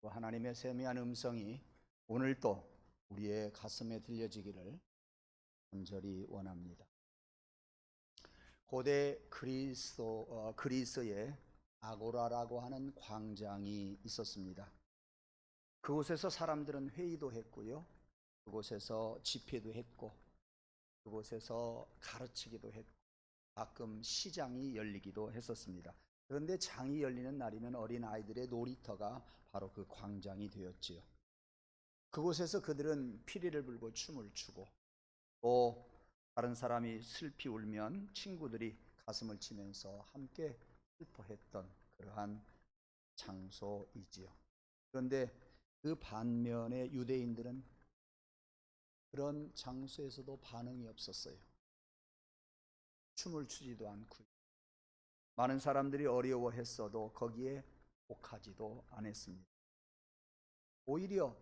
하나님의 세미한 음성이 오늘도 우리의 가슴에 들려지기를 간절히 원합니다. 고대 그리스에 아고라라고 하는 광장이 있었습니다. 그곳에서 사람들은 회의도 했고요, 그곳에서 집회도 했고, 그곳에서 가르치기도 했고, 가끔 시장이 열리기도 했었습니다. 그런데 장이 열리는 날이면 어린아이들의 놀이터가 바로 그 광장이 되었지요. 그곳에서 그들은 피리를 불고 춤을 추고, 또 다른 사람이 슬피 울면 친구들이 가슴을 치면서 함께 슬퍼했던 그러한 장소이지요. 그런데 그 반면에 유대인들은 그런 장소에서도 반응이 없었어요. 춤을 추지도 않고, 많은 사람들이 어려워했어도 거기에 혹하지도 않았습니다. 오히려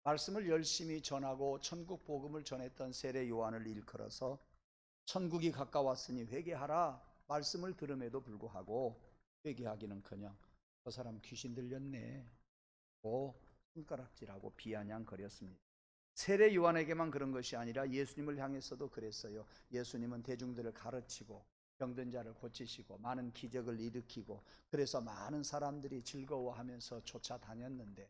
말씀을 열심히 전하고 천국 복음을 전했던 세례 요한을 일컬어서 천국이 가까웠으니 회개하라 말씀을 들음에도 불구하고 회개하기는커녕 저 사람 귀신 들렸네 고 손가락질하고 비아냥거렸습니다. 세례 요한에게만 그런 것이 아니라 예수님을 향해서도 그랬어요. 예수님은 대중들을 가르치고 병든 자를 고치시고 많은 기적을 일으키고, 그래서 많은 사람들이 즐거워하면서 쫓아다녔는데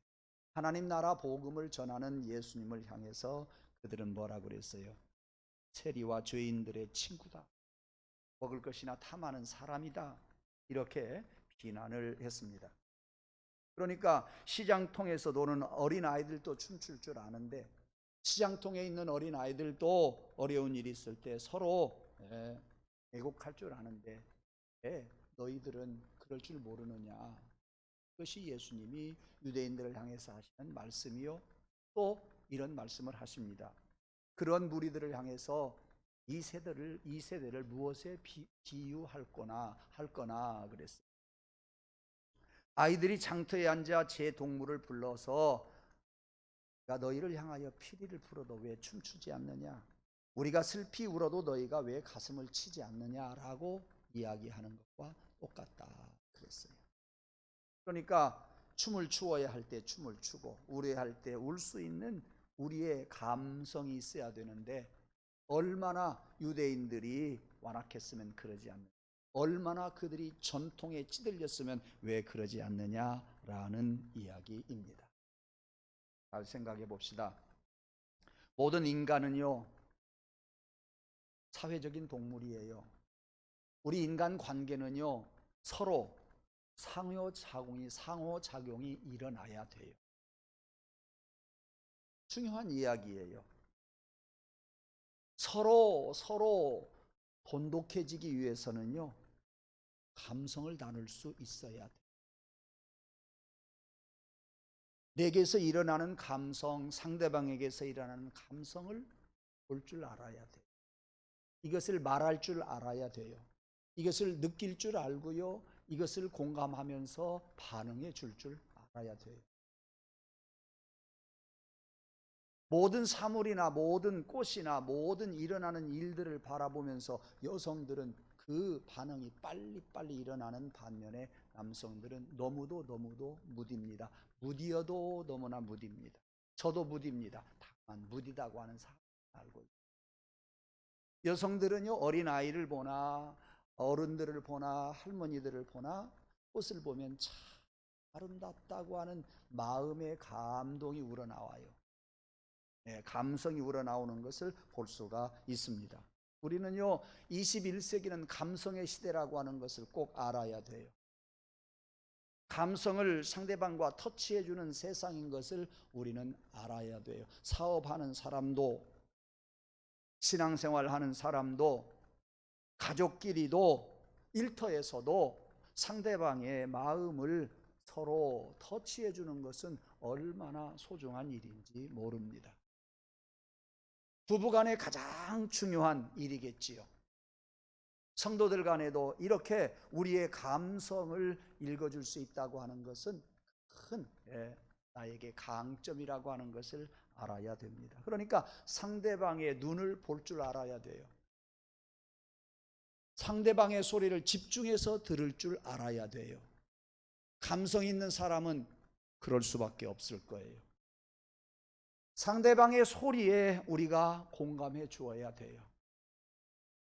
하나님 나라 복음을 전하는 예수님을 향해서 그들은 뭐라 그랬어요? 세리와 죄인들의 친구다, 먹을 것이나 탐하는 사람이다, 이렇게 비난을 했습니다. 그러니까 시장통에서 노는 어린아이들도 춤출 줄 아는데, 시장통에 있는 어린아이들도 어려운 일이 있을 때 서로 애곡할 줄 아는데 너희들은 그럴 줄 모르느냐. 그것이 예수님이 유대인들을 향해서 하시는 말씀이요, 또 이런 말씀을 하십니다. 그런 무리들을 향해서 이 세대를 무엇에 비유할 거나 그랬어요. 아이들이 장터에 앉아 제 동물을 불러서 내가 너희를 향하여 피리를 불어도 왜 춤추지 않느냐, 우리가 슬피 울어도 너희가 왜 가슴을 치지 않느냐라고 이야기하는 것과 똑같다 그랬어요. 그러니까 춤을 추어야 할 때 춤을 추고 우려할 때 울 수 있는 우리의 감성이 있어야 되는데, 얼마나 유대인들이 완악했으면 그러지 않느냐, 얼마나 그들이 전통에 찌들렸으면 왜 그러지 않느냐라는 이야기입니다. 잘 생각해 봅시다. 모든 인간은요, 사회적인 동물이에요. 우리 인간 관계는요, 서로 상호작용이 일어나야 돼요. 중요한 이야기예요. 서로 돈독해지기 위해서는요, 감성을 나눌 수 있어야 돼요. 내게서 일어나는 감성, 상대방에게서 일어나는 감성을 볼 줄 알아야 돼요. 이것을 말할 줄 알아야 돼요. 이것을 느낄 줄 알고요, 이것을 공감하면서 반응해 줄 알아야 돼요. 모든 사물이나 모든 꽃이나 모든 일어나는 일들을 바라보면서 여성들은 그 반응이 빨리빨리 일어나는 반면에 남성들은 너무도 무딥니다. 무디어도 너무나 무딥니다. 저도 무딥니다. 다만 무디다고 하는 사실을 알고 있습니다. 여성들은요, 어린아이를 보나 어른들을 보나 할머니들을 보나 꽃을 보면 참 아름답다고 하는 마음의 감동이 우러나와요. 감성이 우러나오는 것을 볼 수가 있습니다. 우리는요, 21세기는 감성의 시대라고 하는 것을 꼭 알아야 돼요. 감성을 상대방과 터치해주는 세상인 것을 우리는 알아야 돼요. 사업하는 사람도, 신앙생활하는 사람도, 가족끼리도, 일터에서도 상대방의 마음을 서로 터치해주는 것은 얼마나 소중한 일인지 모릅니다. 부부간에 가장 중요한 일이겠지요. 성도들 간에도 이렇게 우리의 감성을 읽어줄 수 있다고 하는 것은 큰 나에게 강점이라고 하는 것을 알아야 됩니다. 그러니까 상대방의 눈을 볼 줄 알아야 돼요. 상대방의 소리를 집중해서 들을 줄 알아야 돼요. 감성 있는 사람은 그럴 수밖에 없을 거예요. 상대방의 소리에 우리가 공감해 주어야 돼요.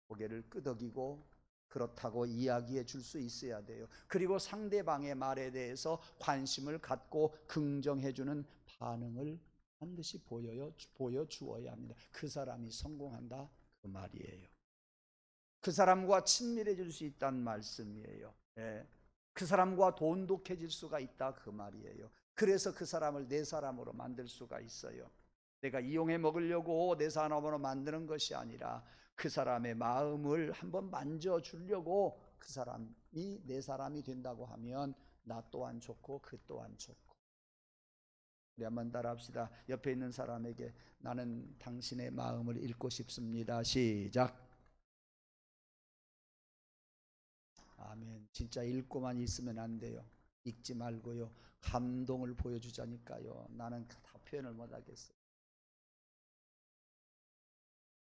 고개를 끄덕이고 그렇다고 이야기해 줄 수 있어야 돼요. 그리고 상대방의 말에 대해서 관심을 갖고 긍정해 주는 반응을 반드시 보여주어야 합니다. 그 사람이 성공한다 그 말이에요. 그 사람과 친밀해질 수 있다는 말씀이에요. 예. 그 사람과 돈독해질 수가 있다 그 말이에요. 그래서 그 사람을 내 사람으로 만들 수가 있어요. 내가 이용해 먹으려고 내 사람으로 만드는 것이 아니라 그 사람의 마음을 한번 만져주려고 그 사람이 내 사람이 된다고 하면 나 또한 좋고 그 또한 좋고. 우리 한번 따라합시다. 옆에 있는 사람에게 나는 당신의 마음을 읽고 싶습니다. 시작. 아멘. 진짜 읽고만 있으면 안 돼요. 읽지 말고요. 감동을 보여주자니까요. 나는 다 표현을 못하겠어요.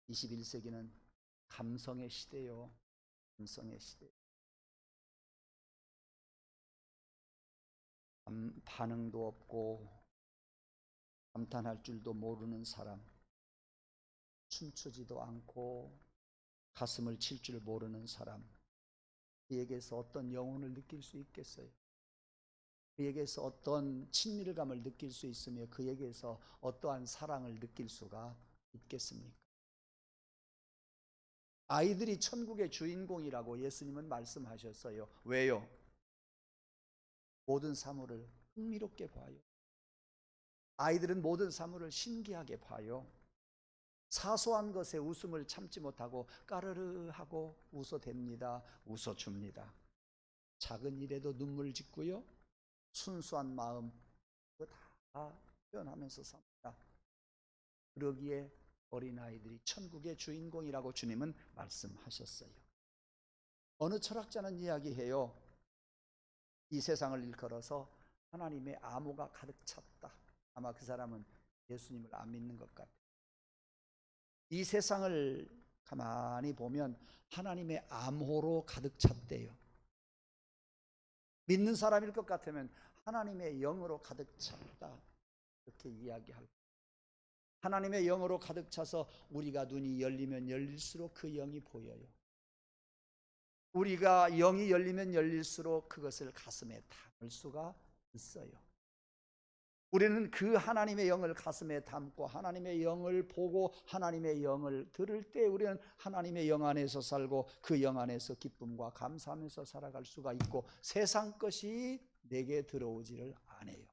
21세기는 감성의 시대요. 감성의 시대. 반응도 없고 감탄할 줄도 모르는 사람, 춤추지도 않고 가슴을 칠 줄 모르는 사람, 그에게서 어떤 영혼을 느낄 수 있겠어요? 그에게서 어떤 친밀감을 느낄 수 있으며 그에게서 어떠한 사랑을 느낄 수가 있겠습니까? 아이들이 천국의 주인공이라고 예수님은 말씀하셨어요. 왜요? 모든 사물을 흥미롭게 봐요. 아이들은 모든 사물을 신기하게 봐요. 사소한 것에 웃음을 참지 못하고 까르르 하고 웃어댑니다. 웃어줍니다. 작은 일에도 눈물 짓고요. 순수한 마음 그거 다 표현하면서 삽니다. 그러기에 어린아이들이 천국의 주인공이라고 주님은 말씀하셨어요. 어느 철학자는 이야기해요. 이 세상을 일컬어서 하나님의 암호가 가득 찼다. 아마 그 사람은 예수님을 안 믿는 것 같아요. 이 세상을 가만히 보면 하나님의 암호로 가득 찼대요. 믿는 사람일 것 같으면 하나님의 영으로 가득 찼다. 이렇게 이야기하고 하나님의 영으로 가득 차서 우리가 눈이 열리면 열릴수록 그 영이 보여요. 우리가 영이 열리면 열릴수록 그것을 가슴에 담을 수가 있어요. 우리는 그 하나님의 영을 가슴에 담고 하나님의 영을 보고 하나님의 영을 들을 때 우리는 하나님의 영 안에서 살고 그 영 안에서 기쁨과 감사하면서 살아갈 수가 있고 세상 것이 내게 들어오지를 않아요.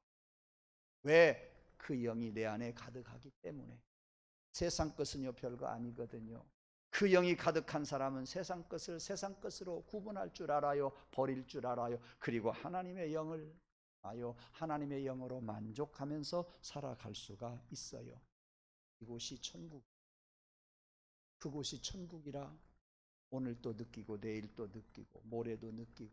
왜? 그 영이 내 안에 가득하기 때문에. 세상 것은요 별거 아니거든요. 그 영이 가득한 사람은 세상 것을 세상 것으로 구분할 줄 알아요. 버릴 줄 알아요. 그리고 하나님의 영을 하나님의 영으로 만족하면서 살아갈 수가 있어요. 이곳이 천국. 그곳이 천국이라 오늘 또 느끼고 내일 또 느끼고 모레도 느끼고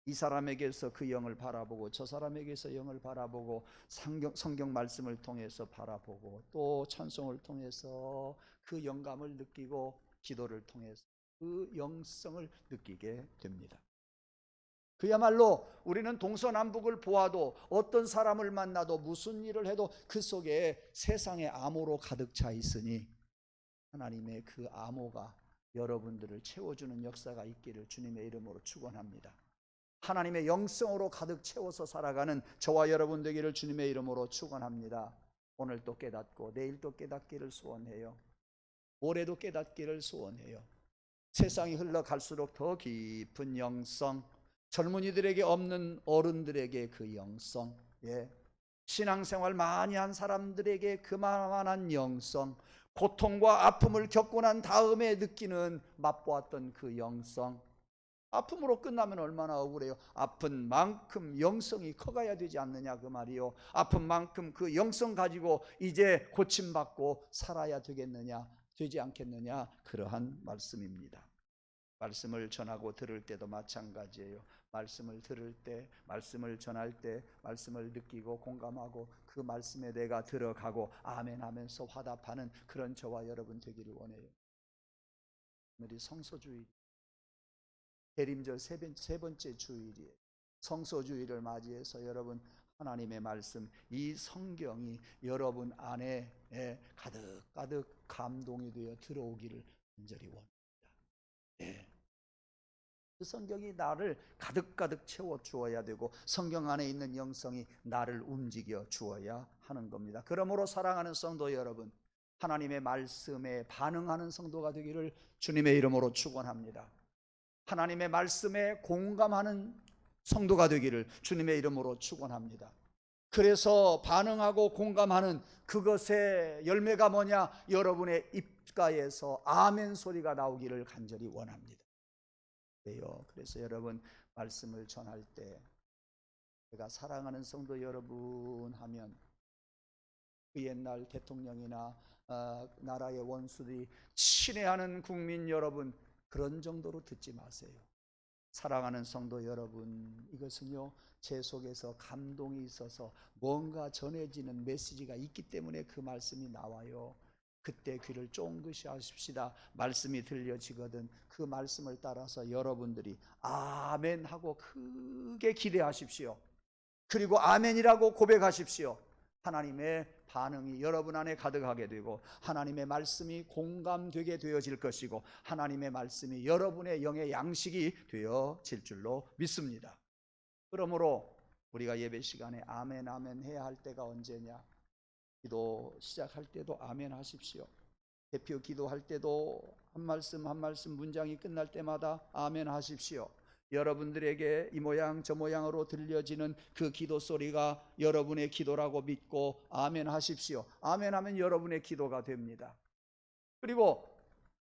이 사람에게서 그 영을 바라보고 저 사람에게서 영을 바라보고 성경 말씀을 통해서 바라보고 또 찬송을 통해서 그 영감을 느끼고 기도를 통해서 그 영성을 느끼게 됩니다. 그야말로 우리는 동서남북을 보아도 어떤 사람을 만나도 무슨 일을 해도 그 속에 세상의 암호로 가득 차 있으니 하나님의 그 암호가 여러분들을 채워주는 역사가 있기를 주님의 이름으로 축원합니다. 하나님의 영성으로 가득 채워서 살아가는 저와 여러분 되기를 주님의 이름으로 축원합니다. 오늘 또 깨닫고 내일 또 깨닫기를 소원해요. 모레도 깨닫기를 소원해요. 세상이 흘러갈수록 더 깊은 영성, 젊은이들에게 없는 어른들에게 그 영성, 신앙생활 많이 한 사람들에게 그만한 영성, 고통과 아픔을 겪고 난 다음에 느끼는 맛보았던 그 영성. 아픔으로 끝나면 얼마나 억울해요. 아픈 만큼 영성이 커가야 되지 않느냐 그 말이요. 아픈 만큼 그 영성 가지고 이제 고침받고 살아야 되겠느냐 되지 않겠느냐 그러한 말씀입니다. 말씀을 전하고 들을 때도 마찬가지예요. 말씀을 들을 때, 말씀을 전할 때, 말씀을 느끼고 공감하고 그 말씀에 내가 들어가고 아멘 하면서 화답하는 그런 저와 여러분 되기를 원해요. 오늘이 성소주의 대림절 세 번째 주일이에요. 성소주의를 맞이해서 여러분 하나님의 말씀, 이 성경이 여러분 안에 가득가득 감동이 되어 들어오기를 간절히 원합니다. 네. 그 성경이 나를 가득가득 채워 주어야 되고 성경 안에 있는 영성이 나를 움직여 주어야 하는 겁니다. 그러므로 사랑하는 성도 여러분, 하나님의 말씀에 반응하는 성도가 되기를 주님의 이름으로 축원합니다. 하나님의 말씀에 공감하는 성도가 되기를 주님의 이름으로 축원합니다. 그래서 반응하고 공감하는 그것의 열매가 뭐냐? 여러분의 입가에서 아멘 소리가 나오기를 간절히 원합니다. 그래서 여러분 말씀을 전할 때 제가 사랑하는 성도 여러분 하면 그 옛날 대통령이나 나라의 원수들이 친애하는 국민 여러분 그런 정도로 듣지 마세요. 사랑하는 성도 여러분, 이것은요 제 속에서 감동이 있어서 뭔가 전해지는 메시지가 있기 때문에 그 말씀이 나와요. 그때 귀를 쫑긋이 하십시다. 말씀이 들려지거든 그 말씀을 따라서 여러분들이 아멘 하고 크게 기대하십시오. 그리고 아멘이라고 고백하십시오. 하나님의 반응이 여러분 안에 가득하게 되고 하나님의 말씀이 공감되게 되어질 것이고 하나님의 말씀이 여러분의 영의 양식이 되어질 줄로 믿습니다. 그러므로 우리가 예배 시간에 아멘 아멘 해야 할 때가 언제냐? 기도 시작할 때도 아멘 하십시오. 대표 기도할 때도 한 말씀 한 말씀 문장이 끝날 때마다 아멘 하십시오. 여러분들에게 이 모양 저 모양으로 들려지는 그 기도 소리가 여러분의 기도라고 믿고 아멘 하십시오. 아멘 하면 여러분의 기도가 됩니다. 그리고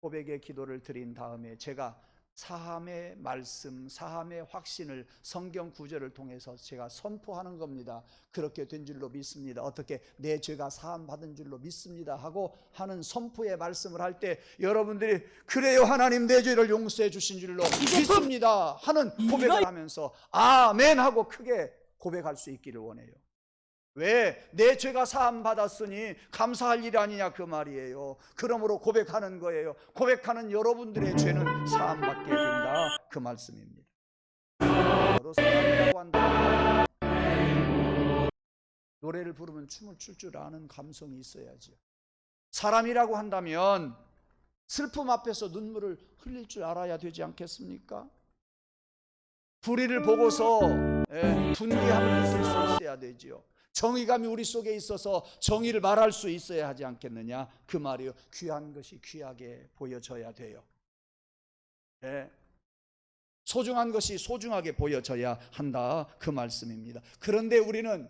고백의 기도를 드린 다음에 제가 사함의 말씀, 사함의 확신을 성경 구절을 통해서 제가 선포하는 겁니다. 그렇게 된 줄로 믿습니다. 어떻게? 내 죄가 사함 받은 줄로 믿습니다 하고 하는 선포의 말씀을 할 때 여러분들이 그래요 하나님 내 죄를 용서해 주신 줄로 믿습니다 하는 고백을 하면서 아멘 하고 크게 고백할 수 있기를 원해요. 왜? 내 죄가 사함 받았으니 감사할 일이 아니냐 그 말이에요. 그러므로 고백하는 거예요. 고백하는 여러분들의 죄는 사함 받게 된다 그 말씀입니다. 저도 사람이라고 한다. 노래를 부르면 춤을 출 줄 아는 감성이 있어야죠. 사람이라고 한다면 슬픔 앞에서 눈물을 흘릴 줄 알아야 되지 않겠습니까? 불의를 보고서 분개함을 느낄 수 있어야 되지요. 정의감이 우리 속에 있어서 정의를 말할 수 있어야 하지 않겠느냐 그 말이요. 귀한 것이 귀하게 보여져야 돼요. 소중한 것이 소중하게 보여져야 한다 그 말씀입니다. 그런데 우리는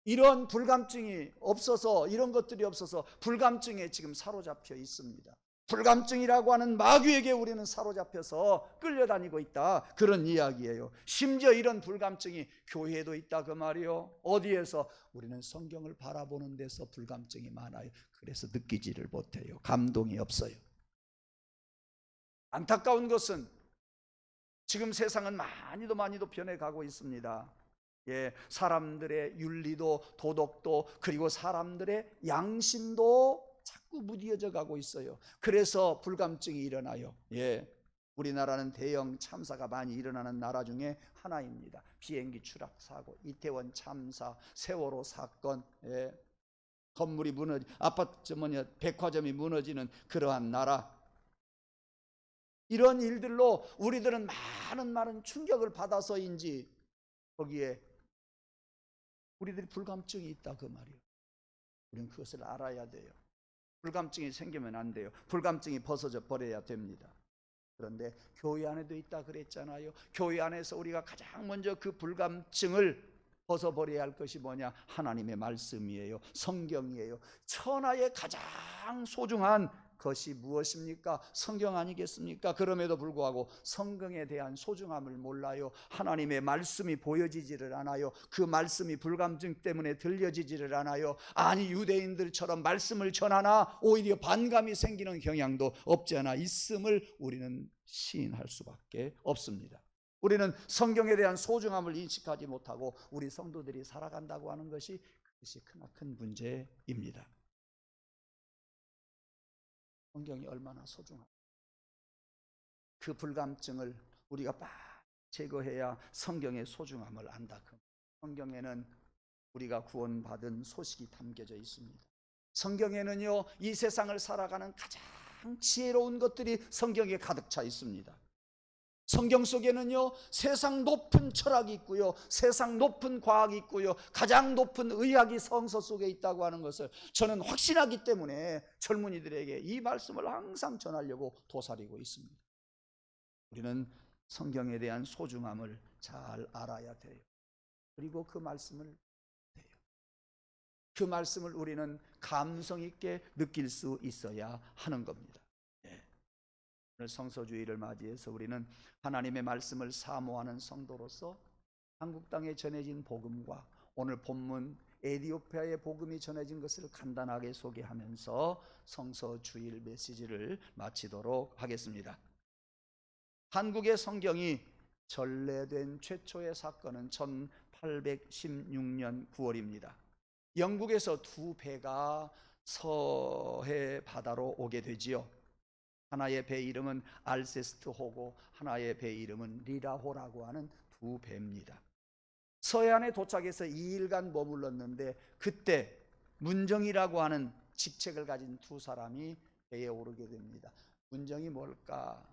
이런 불감증이 없어서 이런 것들이 없어서 불감증에 지금 사로잡혀 있습니다. 불감증이라고 하는 마귀에게 우리는 사로잡혀서 끌려다니고 있다 그런 이야기예요. 심지어 이런 불감증이 교회에도 있다 그 말이요. 어디에서? 우리는 성경을 바라보는 데서 불감증이 많아요. 그래서 느끼지를 못해요. 감동이 없어요. 안타까운 것은 지금 세상은 많이도 변해가고 있습니다. 사람들의 윤리도 도덕도 그리고 사람들의 양심도 자꾸 무뎌져 가고 있어요. 그래서 불감증이 일어나요. 우리나라는 대형 참사가 많이 일어나는 나라 중에 하나입니다. 비행기 추락 사고, 이태원 참사, 세월호 사건, 건물이 무너지, 아파트 백화점이 무너지는 그러한 나라. 이런 일들로 우리들은 많은 충격을 받아서인지 거기에 우리들이 불감증이 있다 그 말이에요. 우리는 그것을 알아야 돼요. 불감증이 생기면 안 돼요. 불감증이 벗어져 버려야 됩니다. 그런데 교회 안에도 있다 그랬잖아요. 교회 안에서 우리가 가장 먼저 그 불감증을 벗어버려야 할 것이 뭐냐? 하나님의 말씀이에요. 성경이에요. 천하의 가장 소중한 것이 무엇입니까? 성경 아니겠습니까? 그럼에도 불구하고 성경에 대한 소중함을 몰라요. 하나님의 말씀이 보여지지를 않아요. 그 말씀이 불감증 때문에 들려지지를 않아요. 아니 유대인들처럼 말씀을 전하나 오히려 반감이 생기는 경향도 없지 않아 있음을 우리는 시인할 수밖에 없습니다. 우리는 성경에 대한 소중함을 인식하지 못하고 우리 성도들이 살아간다고 하는 것이 그것이 크나큰 문제입니다. 성경이 얼마나 소중한가. 그 불감증을 우리가 막 제거해야 성경의 소중함을 안다. 성경에는 우리가 구원받은 소식이 담겨져 있습니다. 성경에는요, 이 세상을 살아가는 가장 지혜로운 것들이 성경에 가득 차 있습니다. 성경 속에는요, 세상 높은 철학이 있고요, 세상 높은 과학이 있고요, 가장 높은 의학이 성서 속에 있다고 하는 것을 저는 확신하기 때문에 젊은이들에게 이 말씀을 항상 전하려고 도사리고 있습니다. 우리는 성경에 대한 소중함을 잘 알아야 돼요. 그리고 그 말씀을 우리는 감성 있게 느낄 수 있어야 하는 겁니다. 오늘 성서주의를 맞이해서 우리는 하나님의 말씀을 사모하는 성도로서 한국 땅에 전해진 복음과 오늘 본문 에티오피아의 복음이 전해진 것을 간단하게 소개하면서 성서주일 메시지를 마치도록 하겠습니다. 한국의 성경이 전래된 최초의 사건은 1816년 9월입니다. 영국에서 두 배가 서해 바다로 오게 되지요. 하나의 배 이름은 알세스트호고 하나의 배 이름은 리라호라고 하는 두 배입니다. 서해안에 도착해서 2일간 머물렀는데 그때 문정이라고 하는 직책을 가진 두 사람이 배에 오르게 됩니다. 문정이 뭘까?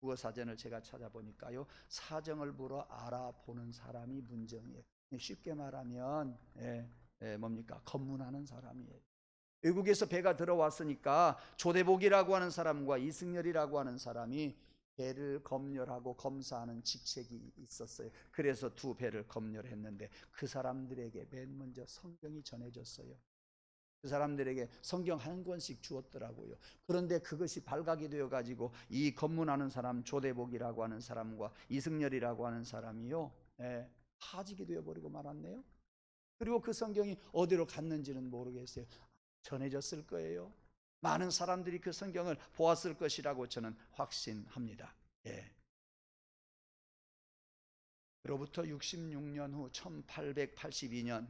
국어사전을 제가 찾아보니까요, 사정을 물어 알아보는 사람이 문정이에요. 쉽게 말하면 뭡니까? 검문하는 사람이에요. 외국에서 배가 들어왔으니까 조대복이라고 하는 사람과 이승열이라고 하는 사람이 배를 검열하고 검사하는 직책이 있었어요. 그래서 두 배를 검열했는데 그 사람들에게 맨 먼저 성경이 전해졌어요. 그 사람들에게 성경 한 권씩 주었더라고요. 그런데 그것이 발각이 되어 가지고 이 검문하는 사람 조대복이라고 하는 사람과 이승열이라고 하는 사람이요, 파직이 되어버리고 말았네요. 그리고 그 성경이 어디로 갔는지는 모르겠어요. 전해졌을 거예요. 많은 사람들이 그 성경을 보았을 것이라고 저는 확신합니다. 그로부터 66년 후 1882년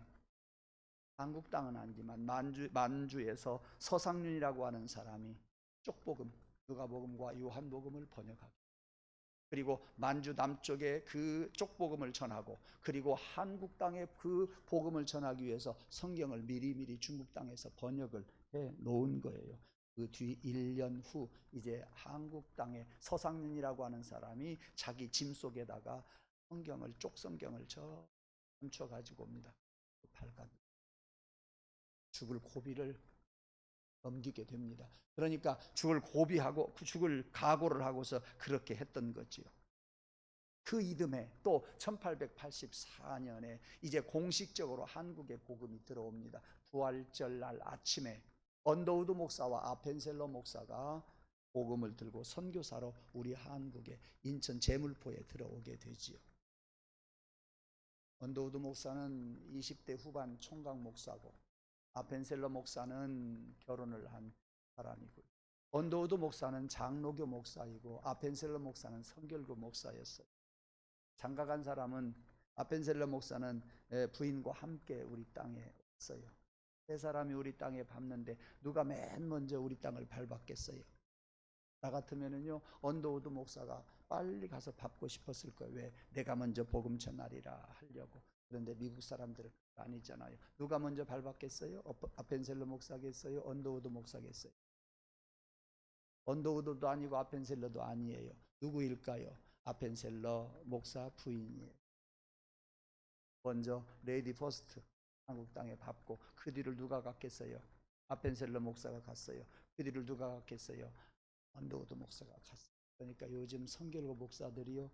한국 땅은 아니지만 만주에서 서상륜이라고 하는 사람이 쪽복음, 누가복음과 요한복음을 번역하고, 그리고 만주 남쪽에 그 쪽복음을 전하고, 그리고 한국 땅에 그 복음을 전하기 위해서 성경을 미리미리 중국 땅에서 번역을 해 놓은 거예요. 그 뒤 1년 후 이제 한국 땅에 서상륜이라고 하는 사람이 자기 짐 속에다가 성경을, 쪽성경을 훔쳐 가지고 옵니다. 죽을 고비를 넘기게 됩니다. 그러니까 죽을 고비하고 죽을 각오를 하고서 그렇게 했던 거지요. 그 이듬해 또 1884년에 이제 공식적으로 한국에 복음이 들어옵니다. 부활절 날 아침에 언더우드 목사와 아펜셀러 목사가 복음을 들고 선교사로 우리 한국의 인천 제물포에 들어오게 되지요. 언더우드 목사는 20대 후반 총각 목사고, 아펜셀러 목사는 결혼을 한 사람이고요. 언더우드 목사는 장로교 목사이고 아펜셀러 목사는 선결교 목사였어요. 장가간 사람은, 아펜셀러 목사는 부인과 함께 우리 땅에 왔어요. 세 사람이 우리 땅에 밟는데 누가 맨 먼저 우리 땅을 밟았겠어요? 나 같으면은요, 언더우드 목사가 빨리 가서 밟고 싶었을 거예요. 왜? 내가 먼저 복음 전하리라 하려고. 그런데 미국 사람들은 아니잖아요. 누가 먼저 밟았겠어요? 아펜셀러 목사겠어요? 언더우드 목사겠어요? 언더우드도 아니고 아펜셀러도 아니에요. 누구일까요? 아펜셀러 목사 부인이에요. 먼저 레이디 퍼스트 한국 땅에 밟고, 그 뒤를 누가 갔겠어요? 아펜셀러 목사가 갔어요. 그 뒤를 누가 갔겠어요? 언더우드 목사가 갔어요. 그러니까 요즘 선교교 목사들이요,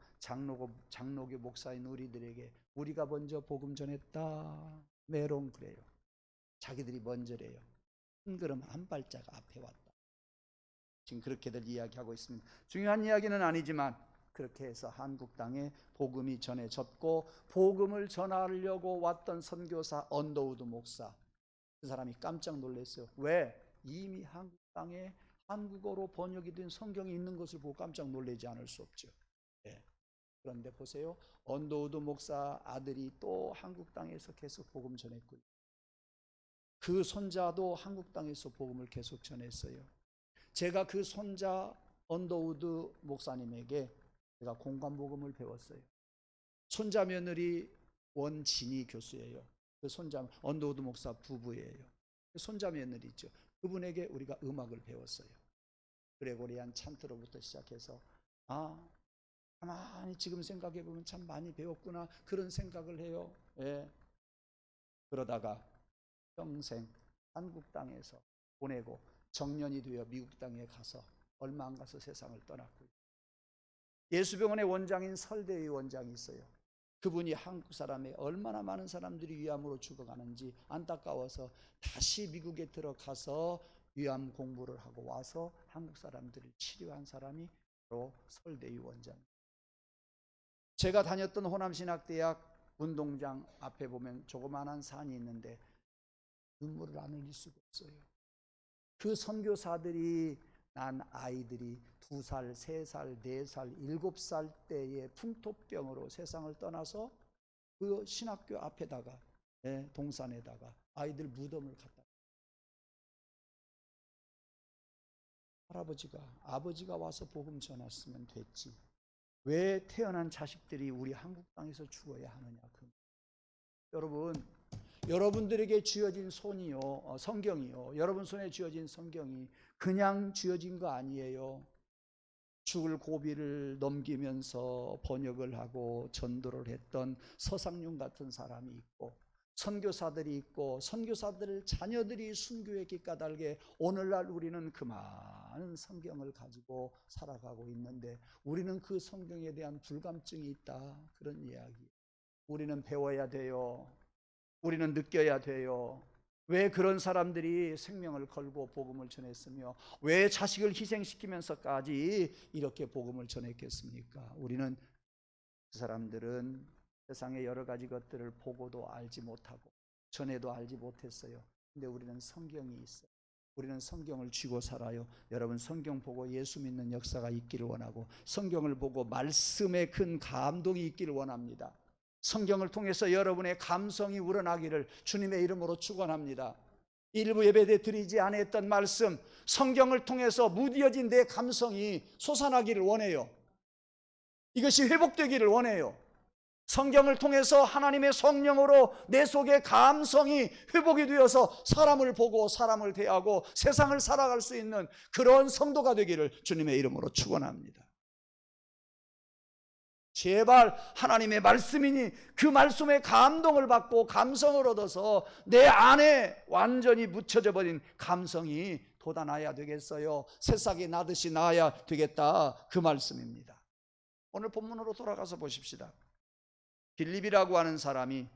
장로교 목사인 우리들에게 우리가 먼저 복음 전했다 메롱 그래요. 자기들이 먼저래요. 한 걸음 한 발짝 앞에 왔다. 지금 그렇게들 이야기하고 있습니다. 중요한 이야기는 아니지만 그렇게 해서 한국 땅에 복음이 전해졌고, 복음을 전하려고 왔던 선교사 언더우드 목사, 그 사람이 깜짝 놀랐어요. 왜? 이미 한국 땅에 한국어로 번역이 된 성경이 있는 것을 보고 깜짝 놀라지 않을 수 없죠. 그런데 보세요, 언더우드 목사 아들이 또 한국 땅에서 계속 복음 전했고요. 그 손자도 한국 땅에서 복음을 계속 전했어요. 제가 그 손자 언더우드 목사님에게 제가 공관복음을 배웠어요. 손자 며느리 원진희 교수예요. 그 손자 언더우드 목사 부부예요. 손자 며느리죠. 그분에게 우리가 음악을 배웠어요. 그레고리안 찬트로부터 시작해서 가만히 지금 생각해 보면 참 많이 배웠구나 그런 생각을 해요. 예. 그러다가 평생 한국 땅에서 보내고 정년이 되어 미국 땅에 가서 얼마 안 가서 세상을 떠났고요. 예수병원의 원장인 설대의 원장이 있어요. 그분이 한국 사람의 얼마나 많은 사람들이 위암으로 죽어가는지 안타까워서 다시 미국에 들어가서 위암 공부를 하고 와서 한국 사람들을 치료한 사람이 바로 설대의 원장. 제가 다녔던 호남신학대학 운동장 앞에 보면 조그마한 산이 있는데 눈물을 안 흘릴 수가 없어요. 그 선교사들이 난 아이들이 2살, 3살, 4살, 7살 때의 풍토병으로 세상을 떠나서 그 신학교 앞에다가 동산에다가 아이들 무덤을 갖다 할아버지가 아버지가 와서 복음 전했으면 됐지. 왜 태어난 자식들이 우리 한국 땅에서 죽어야 하느냐. 여러분, 여러분들에게 주어진 손이요, 성경이요, 여러분 손에 주어진 성경이 그냥 주어진 거 아니에요. 죽을 고비를 넘기면서 번역을 하고 전도를 했던 서상윤 같은 사람이 있고, 선교사들이 있고, 선교사들 자녀들이 순교의 길 까닭에 오늘날 우리는 그 많은 성경을 가지고 살아가고 있는데 우리는 그 성경에 대한 불감증이 있다, 그런 이야기. 우리는 배워야 돼요. 우리는 느껴야 돼요. 왜 그런 사람들이 생명을 걸고 복음을 전했으며 왜 자식을 희생시키면서까지 이렇게 복음을 전했겠습니까? 우리는, 그 사람들은 세상의 여러 가지 것들을 보고도 알지 못하고 전에도 알지 못했어요. 근데 우리는 성경이 있어요. 우리는 성경을 쥐고 살아요. 여러분, 성경 보고 예수 믿는 역사가 있기를 원하고 성경을 보고 말씀에 큰 감동이 있기를 원합니다. 성경을 통해서 여러분의 감성이 우러나기를 주님의 이름으로 축원합니다. 일부 예배 때 드리지 않았던 말씀, 성경을 통해서 무뎌진 내 감성이 솟아나기를 원해요. 이것이 회복되기를 원해요. 성경을 통해서 하나님의 성령으로 내 속의 감성이 회복이 되어서 사람을 보고 사람을 대하고 세상을 살아갈 수 있는 그런 성도가 되기를 주님의 이름으로 축원합니다. 제발 하나님의 말씀이니 그 말씀에 감동을 받고 감성을 얻어서 내 안에 완전히 묻혀져 버린 감성이 돋아나야 되겠어요. 새싹이 나듯이 나야 되겠다, 그 말씀입니다. 오늘 본문으로 돌아가서 보십시다. 빌립이라고 하는 사람이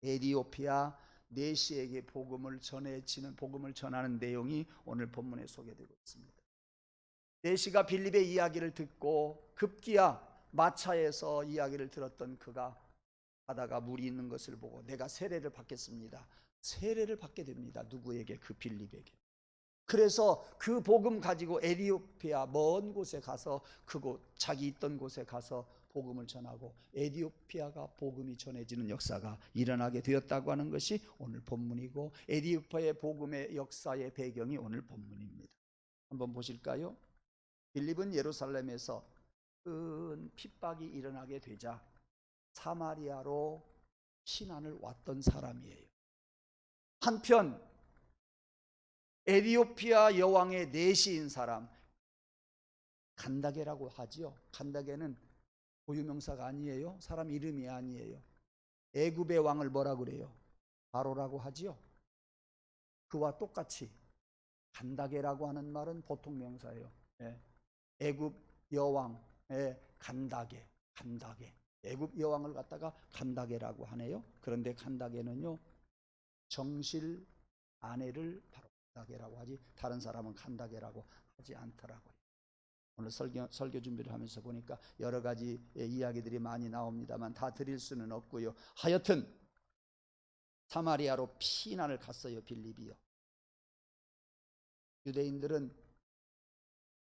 에디오피아 내시에게 복음을 전하는 내용이 오늘 본문에 소개되고 있습니다. 내시가 빌립의 이야기를 듣고 급기야 마차에서 이야기를 들었던 그가 가다가 물이 있는 것을 보고 내가 세례를 받겠습니다. 세례를 받게 됩니다. 누구에게? 그 빌립에게. 그래서 그 복음 가지고 에디오피아 먼 곳에 가서 그곳 자기 있던 곳에 가서 복음을 전하고 에디오피아가 복음이 전해지는 역사가 일어나게 되었다고 하는 것이 오늘 본문이고, 에디오피아의 복음의 역사의 배경이 오늘 본문입니다. 한번 보실까요? 빌립은 예루살렘에서 큰 핍박이 일어나게 되자 사마리아로 피난을 왔던 사람이에요. 한편 에디오피아 여왕의 내시인 사람, 간다게라고 하지요. 간다게는 고유명사가 아니에요. 사람 이름이 아니에요. 애굽의 왕을 뭐라 그래요? 바로라고 하지요. 그와 똑같이 간다게라고 하는 말은 보통 명사예요. 애굽 여왕, 간다게. 애굽 여왕을 갖다가 간다게라고 하네요. 그런데 간다게는요, 정실 아내를 바로 간다게라고 하지 다른 사람은 간다게라고 하지 않더라고요. 오늘 설교 준비를 하면서 보니까 여러 가지 이야기들이 많이 나옵니다만 다 드릴 수는 없고요. 하여튼 사마리아로 피난을 갔어요. 빌립이요. 유대인들은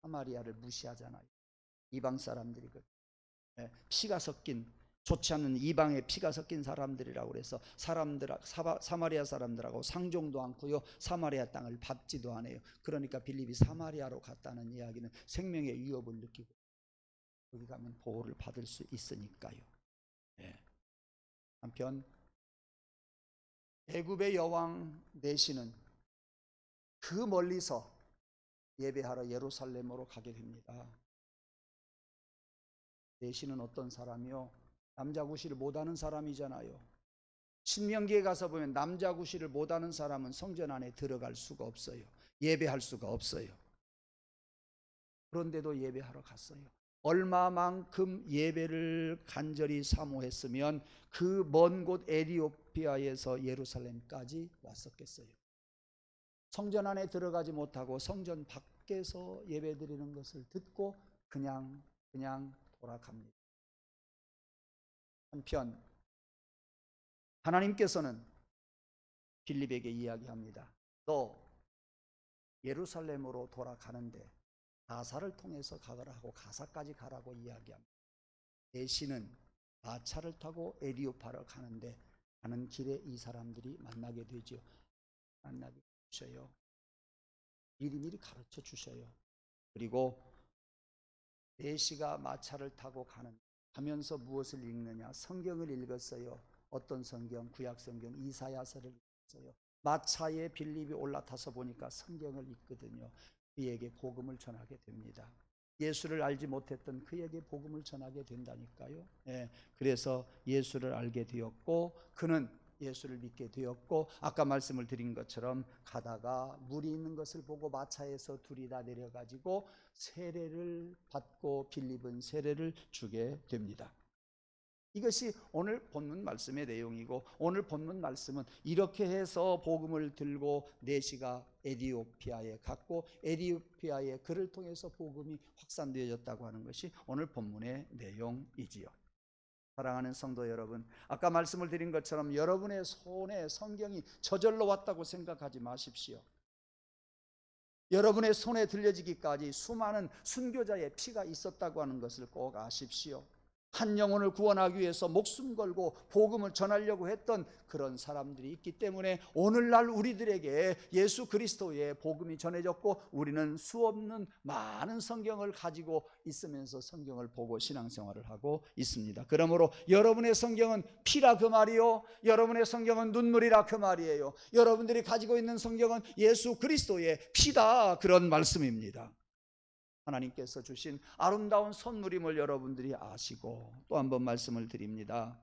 사마리아를 무시하잖아요. 이방 사람들이거든요. 피가 섞인, 좋지 않은 이방의 피가 섞인 사람들이라고 그래서 사마리아 사람들하고 상종도 않고요, 사마리아 땅을 밟지도 않아요. 그러니까 빌립이 사마리아로 갔다는 이야기는 생명의 위협을 느끼고 거기 가면 보호를 받을 수 있으니까요. 한편 애굽의 여왕 내시는 그 멀리서 예배하러 예루살렘으로 가게 됩니다. 내시는 어떤 사람이요? 남자 구실을 못하는 사람이잖아요. 신명기에 가서 보면 남자 구실을 못하는 사람은 성전 안에 들어갈 수가 없어요. 예배할 수가 없어요. 그런데도 예배하러 갔어요. 얼마만큼 예배를 간절히 사모했으면 그 먼 곳 에티오피아에서 예루살렘까지 왔었겠어요. 성전 안에 들어가지 못하고 성전 밖에서 예배드리는 것을 듣고 그냥 돌아갑니다. 한편 하나님께서는 빌립에게 이야기합니다. 너 예루살렘으로 돌아가는데 가사를 통해서 가거라 하고 가사까지 가라고 이야기합니다. 내시는 마차를 타고 에티오피아로 가는데 가는 길에 이 사람들이 만나게 되죠. 만나게 주셔요. 미리미리 가르쳐 주셔요. 그리고 내시가 마차를 타고 가면서 무엇을 읽느냐? 성경을 읽었어요. 어떤 성경? 구약 성경 이사야서를 읽었어요. 마차에 빌립이 올라타서 보니까 성경을 읽거든요. 그에게 복음을 전하게 됩니다. 예수를 알지 못했던 그에게 복음을 전하게 된다니까요. 그래서 예수를 알게 되었고 그는 예수를 믿게 되었고 아까 말씀을 드린 것처럼 가다가 물이 있는 것을 보고 마차에서 둘이 다 내려가지고 세례를 받고 빌립은 세례를 주게 됩니다. 이것이 오늘 본문 말씀의 내용이고 오늘 본문 말씀은 이렇게 해서 복음을 들고 내시가 에티오피아에 갔고 에티오피아에 그를 통해서 복음이 확산되어졌다고 하는 것이 오늘 본문의 내용이지요. 사랑하는 성도 여러분, 아까 말씀을 드린 것처럼 여러분의 손에 성경이 저절로 왔다고 생각하지 마십시오. 여러분의 손에 들려지기까지 수많은 순교자의 피가 있었다고 하는 것을 꼭 아십시오. 한 영혼을 구원하기 위해서 목숨 걸고 복음을 전하려고 했던 그런 사람들이 있기 때문에 오늘날 우리들에게 예수 그리스도의 복음이 전해졌고 우리는 수없는 많은 성경을 가지고 있으면서 성경을 보고 신앙생활을 하고 있습니다. 그러므로 여러분의 성경은 피라 그 말이요, 여러분의 성경은 눈물이라 그 말이에요. 여러분들이 가지고 있는 성경은 예수 그리스도의 피다, 그런 말씀입니다. 하나님께서 주신 아름다운 선물임을 여러분들이 아시고 또 한 번 말씀을 드립니다.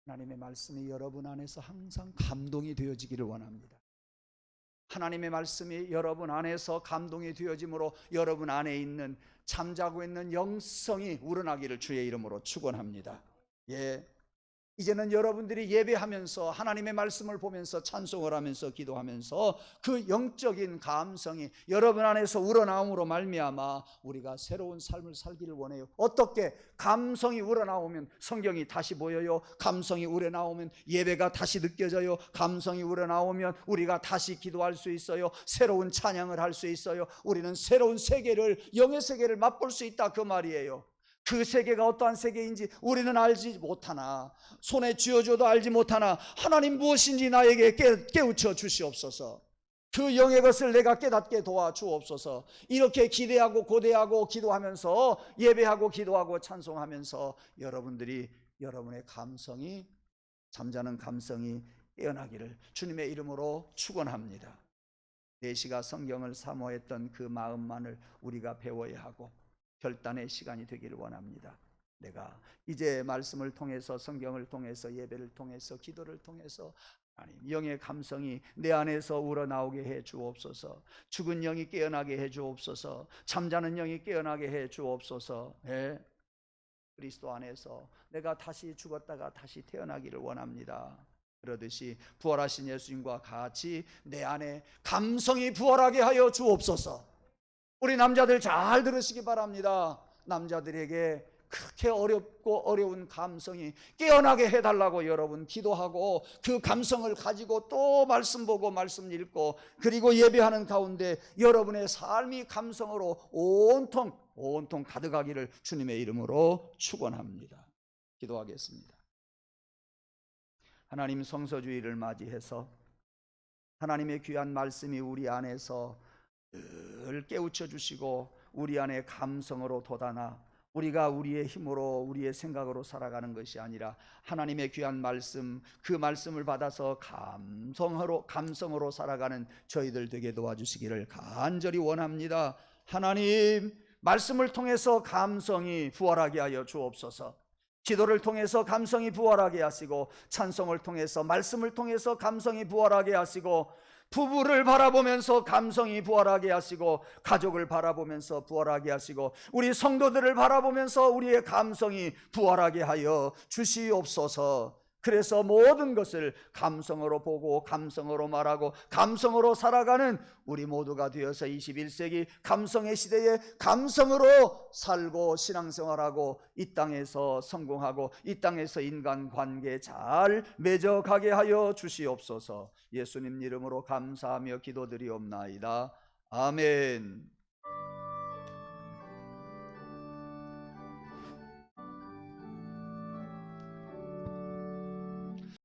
하나님의 말씀이 여러분 안에서 항상 감동이 되어지기를 원합니다. 하나님의 말씀이 여러분 안에서 감동이 되어짐으로 여러분 안에 있는 잠자고 있는 영성이 우러나기를 주의 이름으로 축원합니다. 이제는 여러분들이 예배하면서 하나님의 말씀을 보면서 찬송을 하면서 기도하면서 그 영적인 감성이 여러분 안에서 우러나옴으로 말미암아 우리가 새로운 삶을 살기를 원해요. 어떻게? 감성이 우러나오면 성경이 다시 보여요. 감성이 우러나오면 예배가 다시 느껴져요. 감성이 우러나오면 우리가 다시 기도할 수 있어요. 새로운 찬양을 할 수 있어요. 우리는 새로운 세계를, 영의 세계를 맛볼 수 있다, 그 말이에요. 그 세계가 어떠한 세계인지 우리는 알지 못하나, 손에 쥐어줘도 알지 못하나 하나님 무엇인지 나에게 깨우쳐 주시옵소서. 그 영의 것을 내가 깨닫게 도와주옵소서. 이렇게 기대하고 고대하고 기도하면서 예배하고 기도하고 찬송하면서 여러분들이 여러분의 감성이, 잠자는 감성이 깨어나기를 주님의 이름으로 축원합니다. 내시가 성경을 사모했던 그 마음만을 우리가 배워야 하고 결단의 시간이 되기를 원합니다. 내가 이제 말씀을 통해서, 성경을 통해서, 예배를 통해서, 기도를 통해서 하나님 영의 감성이 내 안에서 우러나오게 해 주옵소서. 죽은 영이 깨어나게 해 주옵소서. 잠자는 영이 깨어나게 해 주옵소서. 그리스도 안에서 내가 다시 죽었다가 다시 태어나기를 원합니다. 그러듯이 부활하신 예수님과 같이 내 안에 감성이 부활하게 하여 주옵소서. 우리 남자들 잘 들으시기 바랍니다. 남자들에게 그렇게 어렵고 어려운 감성이 깨어나게 해달라고 여러분 기도하고 그 감성을 가지고 또 말씀 보고 말씀 읽고 그리고 예배하는 가운데 여러분의 삶이 감성으로 온통 가득하기를 주님의 이름으로 축원합니다. 기도하겠습니다. 하나님, 성서주의를 맞이해서 하나님의 귀한 말씀이 우리 안에서 늘 깨우쳐 주시고 우리 안에 감성으로 돋아나 우리가 우리의 힘으로 우리의 생각으로 살아가는 것이 아니라 하나님의 귀한 말씀, 그 말씀을 받아서 감성으로 살아가는 저희들 되게 도와주시기를 간절히 원합니다. 하나님, 말씀을 통해서 감성이 부활하게 하여 주옵소서. 기도를 통해서 감성이 부활하게 하시고, 찬송을 통해서, 말씀을 통해서 감성이 부활하게 하시고, 부부를 바라보면서 감성이 부활하게 하시고, 가족을 바라보면서 부활하게 하시고, 우리 성도들을 바라보면서 우리의 감성이 부활하게 하여 주시옵소서. 그래서 모든 것을 감성으로 보고 감성으로 말하고 감성으로 살아가는 우리 모두가 되어서 21세기 감성의 시대에 감성으로 살고 신앙생활하고 이 땅에서 성공하고 이 땅에서 인간관계 잘 맺어가게 하여 주시옵소서. 예수님 이름으로 감사하며 기도드리옵나이다. 아멘.